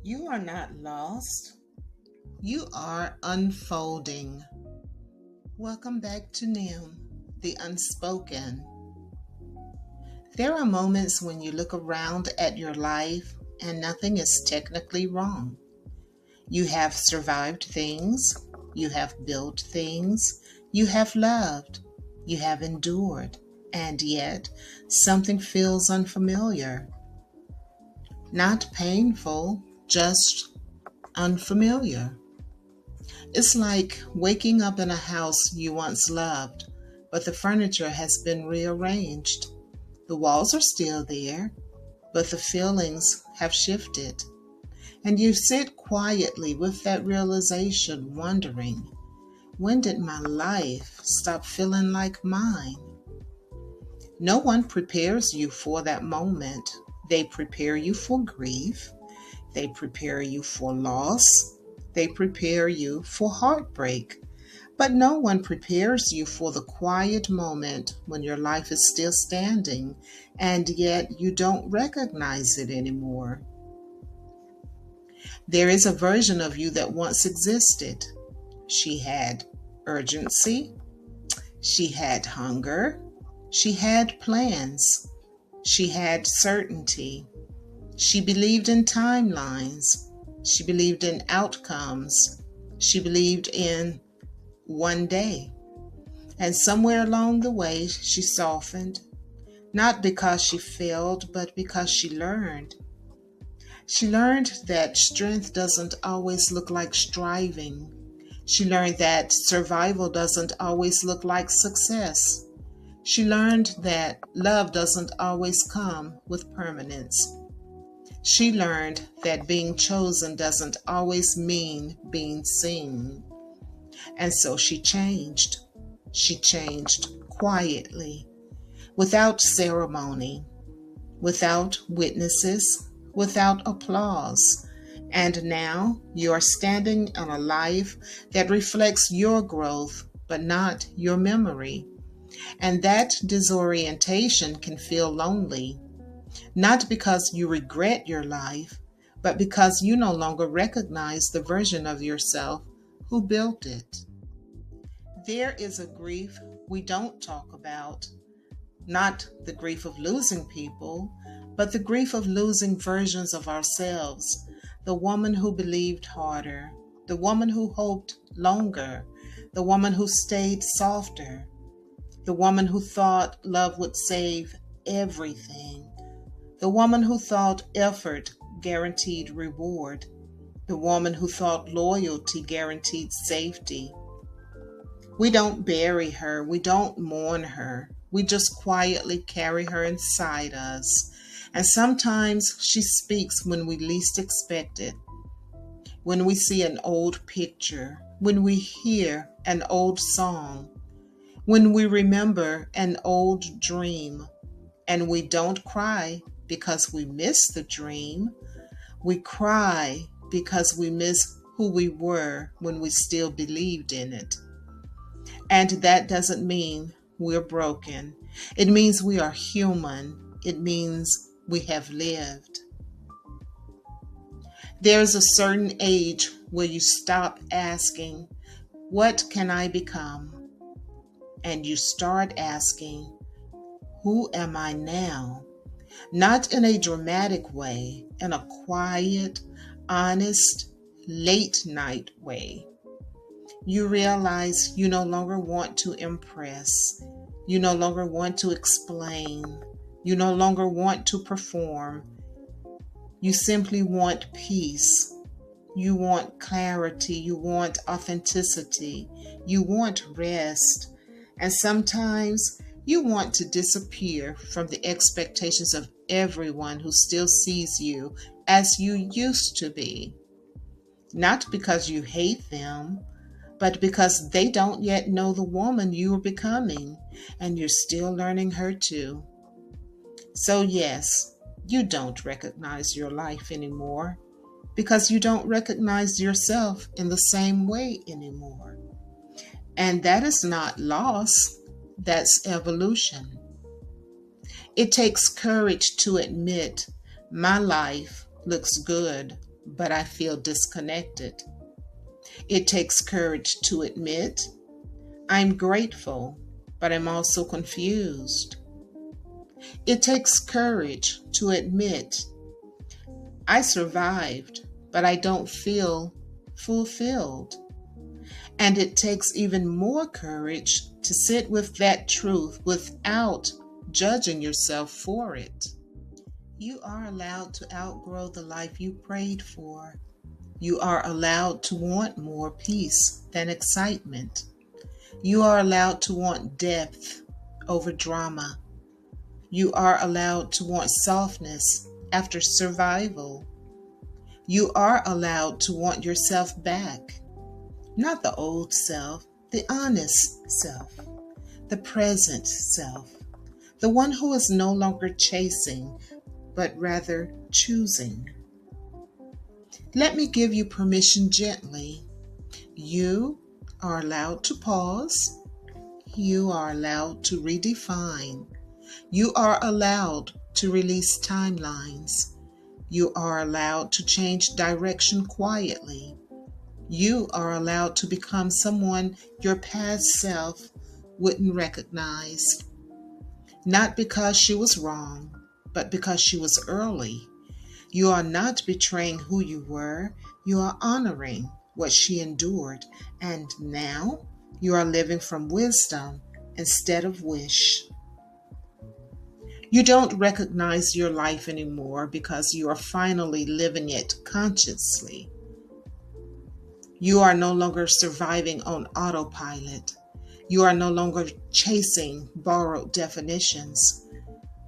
You are not lost. You are unfolding. Welcome back to Nimm, the Unspoken. There are moments when you look around at your life and nothing is technically wrong. You have survived things, you have built things, you have loved, you have endured, and yet something feels unfamiliar. Not painful, just unfamiliar. It's like waking up in a house you once loved, but the furniture has been rearranged. The walls are still there, but the feelings have shifted. And you sit quietly with that realization, wondering, when did my life stop feeling like mine? No one prepares you for that moment. They prepare you for grief. They prepare you for loss. They prepare you for heartbreak. But no one prepares you for the quiet moment when your life is still standing and yet you don't recognize it anymore. There is a version of you that once existed. She had urgency. She had hunger. She had plans. She had certainty. She believed in timelines. She believed in outcomes. She believed in one day. And somewhere along the way, she softened, not because she failed, but because she learned. She learned that strength doesn't always look like striving. She learned that survival doesn't always look like success. She learned that love doesn't always come with permanence. She learned that being chosen doesn't always mean being seen. And so she changed. She changed quietly, without ceremony, without witnesses, without applause. And now you are standing on a life that reflects your growth, but not your memory. And that disorientation can feel lonely, not because you regret your life, but because you no longer recognize the version of yourself who built it. There is a grief we don't talk about, not the grief of losing people, but the grief of losing versions of ourselves. The woman who believed harder, the woman who hoped longer, the woman who stayed softer, the woman who thought love would save everything, the woman who thought effort guaranteed reward, the woman who thought loyalty guaranteed safety. We don't bury her, we don't mourn her, we just quietly carry her inside us. And sometimes she speaks when we least expect it. When we see an old picture, when we hear an old song, when we remember an old dream, and we don't cry because we miss the dream. We cry because we miss who we were when we still believed in it. And that doesn't mean we're broken. It means we are human. It means we have lived. There's a certain age where you stop asking, what can I become? And you start asking, who am I now? Not in a dramatic way, in a quiet, honest, late night way. You realize you no longer want to impress. You no longer want to explain. You no longer want to perform. You simply want peace. You want clarity. You want authenticity. You want rest. And sometimes you want to disappear from the expectations of everyone who still sees you as you used to be. Not because you hate them, but because they don't yet know the woman you are becoming, and you're still learning her too. So yes, you don't recognize your life anymore because you don't recognize yourself in the same way anymore. And that is not loss, that's evolution. It takes courage to admit my life looks good, but I feel disconnected. It takes courage to admit I'm grateful, but I'm also confused. It takes courage to admit I survived, but I don't feel fulfilled. And it takes even more courage to sit with that truth without judging yourself for it. You are allowed to outgrow the life you prayed for. You are allowed to want more peace than excitement. You are allowed to want depth over drama. You are allowed to want softness after survival. You are allowed to want yourself back. Not the old self, the honest self, the present self, the one who is no longer chasing, but rather choosing. Let me give you permission gently. You are allowed to pause. You are allowed to redefine. You are allowed to release timelines. You are allowed to change direction quietly. You are allowed to become someone your past self wouldn't recognize. Not because she was wrong, but because she was early. You are not betraying who you were. You are honoring what she endured. And now you are living from wisdom instead of wish. You don't recognize your life anymore because you are finally living it consciously. You are no longer surviving on autopilot. You are no longer chasing borrowed definitions.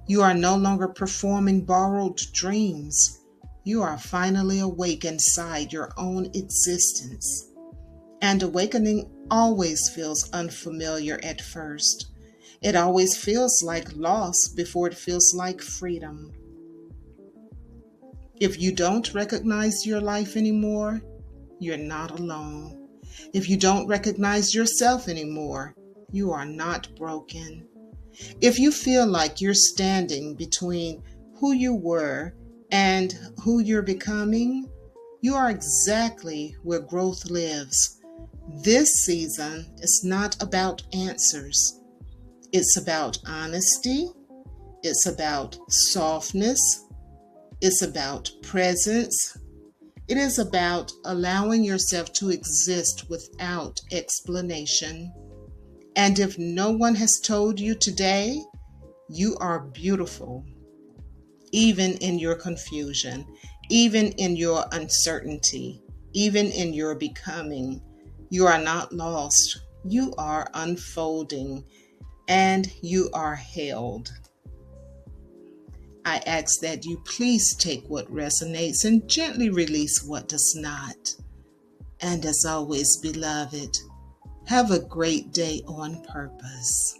You are no longer performing borrowed dreams. You are finally awake inside your own existence. And awakening always feels unfamiliar at first. It always feels like loss before it feels like freedom. If you don't recognize your life anymore, you're not alone. If you don't recognize yourself anymore, you are not broken. If you feel like you're standing between who you were and who you're becoming, you are exactly where growth lives. This season is not about answers. It's about honesty. It's about softness. It's about presence. It is about allowing yourself to exist without explanation. And if no one has told you today, you are beautiful, even in your confusion, even in your uncertainty, even in your becoming. You are not lost. You are unfolding, and you are held. I ask that you please take what resonates and gently release what does not. And as always, beloved, have a great day on purpose.